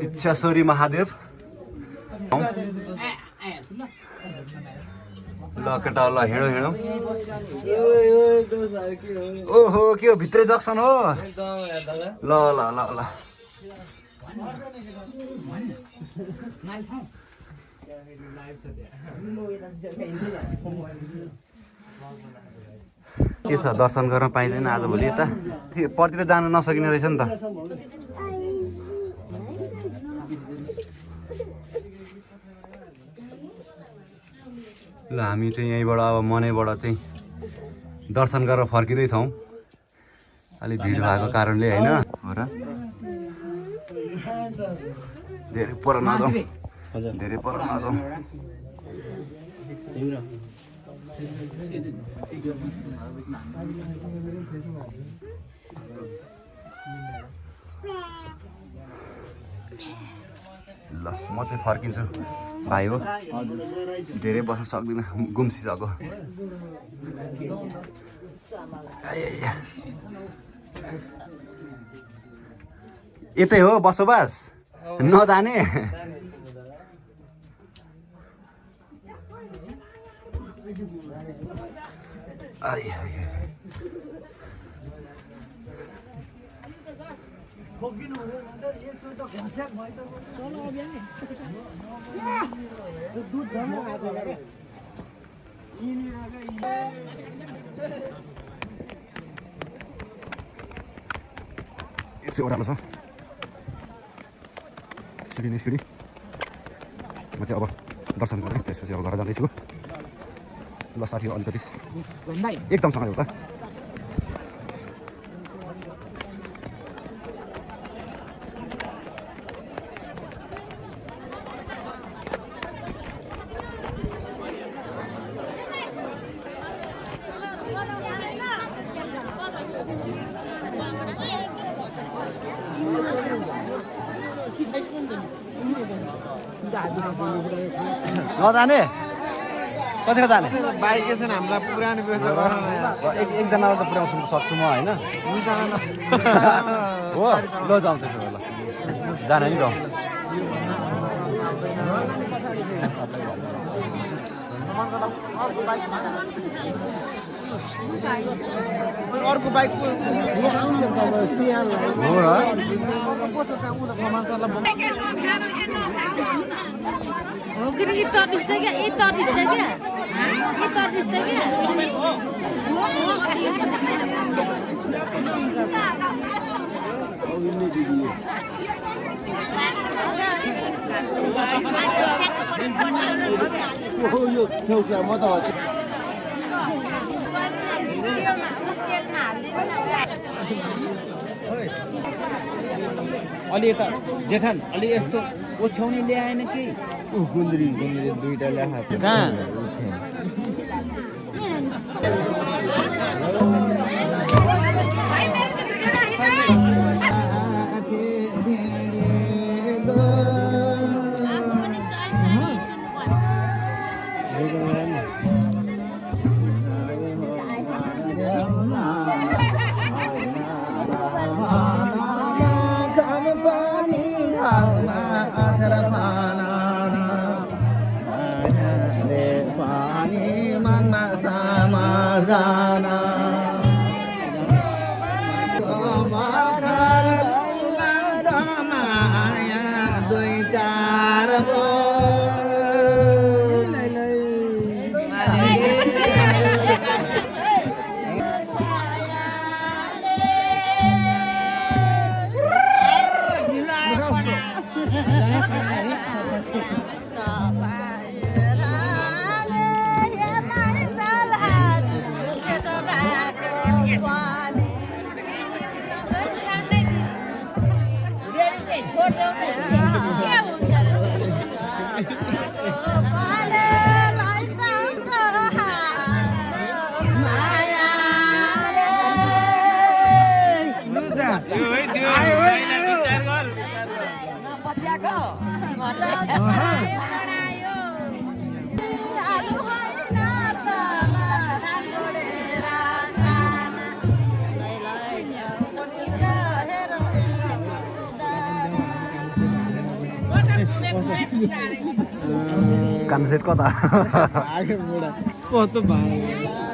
इच्छाश्वरी महादेव ल केटा ल हिँडो हिँडो ओहो के हो भित्रै जक्सन हो ल ल ल ल के छ दर्शन गर्न पाइँदैन आजभोलि यता पर्तिर जान नसकिने रहेछ नि त ल हामी चाहिँ यहीँबाट अब मनैबाट चाहिँ दर्शन गरेर फर्किँदैछौँ अलि भिड भएको कारणले होइन हो र धेरै पर नजाउँ धेरै पर नजाउँ ल म चाहिँ फर्किन्छु भाइ हो धेरै बस्न सक्दिनँ गुम्सिसक्यो यतै हो बसोबास नजाने चाहिँ ओह्रालो छ सिडी नै सिडी म चाहिँ अब दर्शन गरेँ त्यसपछि अब घर जाँदैछु ल साथी हो अलिकति एकदमसँग एउटा नजाने कतिर जाने बाइक छ हामीलाई पुरानो व्यवस्था एकजनालाई त पुर्याउँछु सक्छु म होइन हो ल जाउँ त्यसो भए ल जाने नि जाउँ अर्को बाइक हो र यो छेउछाउ म त अलि यता जेठान अलि यस्तो ओछ्याउने ल्याएन कि गुन्द्री दुईटा ल्याएको कहाँ कान सेट कता आगे बुढा कस्तो भाइ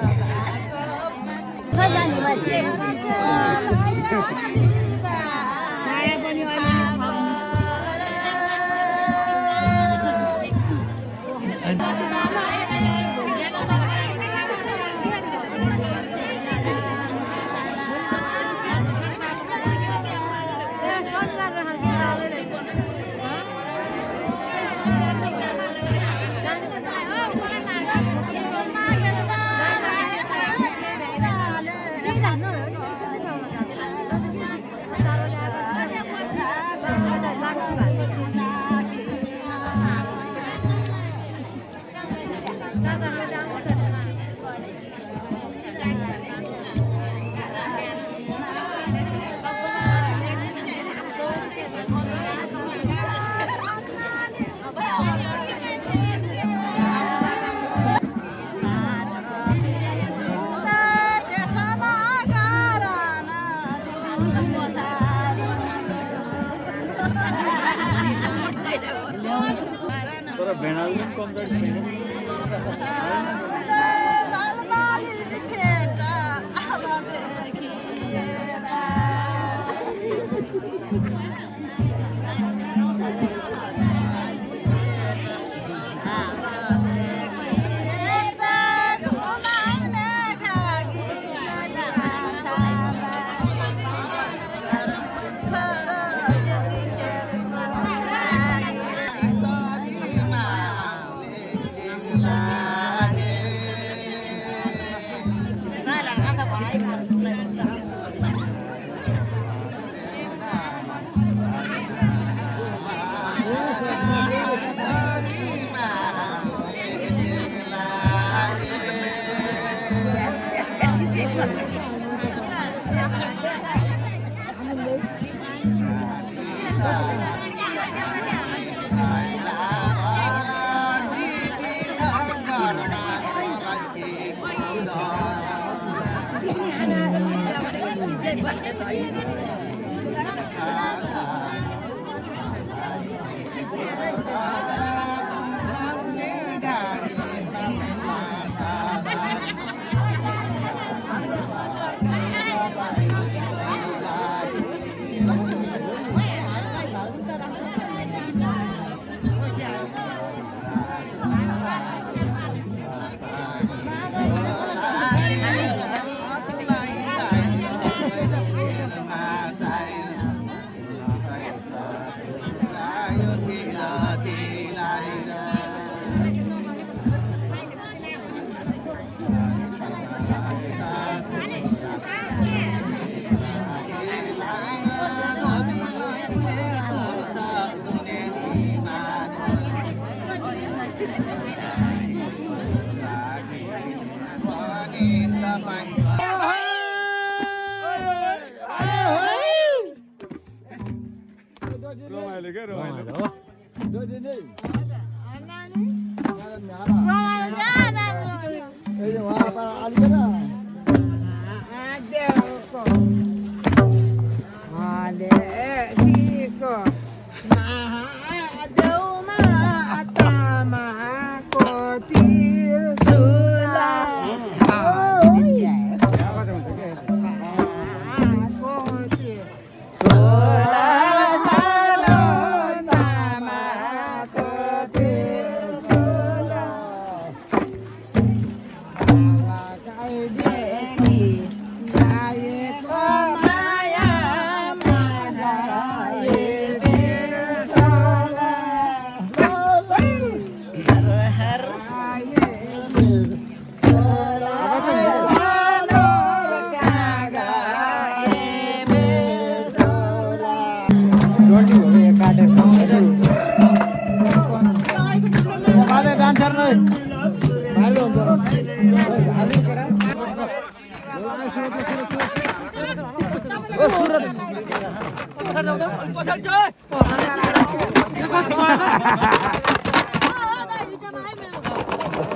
तर भेडाले पनि कम्प्लिट छैन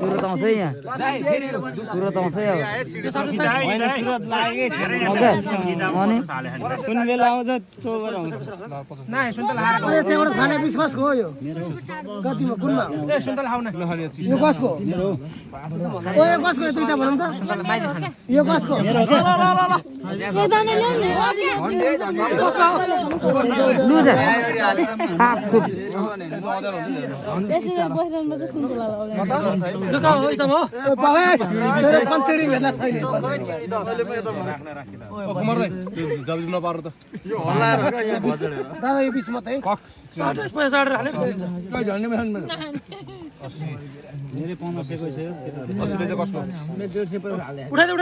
सुरत आउँछ है यहाँ सुरत आउँछ है अनि कुन बेला आउँछ चोबर आउँछ त्यहाँबाट खाने पिस कसको हो यो कतिमा कुनमा यो कसको ओ यो कसको यो दुईटा भनौँ त यो कसको मेरो कन्चेडी भेट्ला छैन दादा यो पिस मात्रै उठाइदेऊ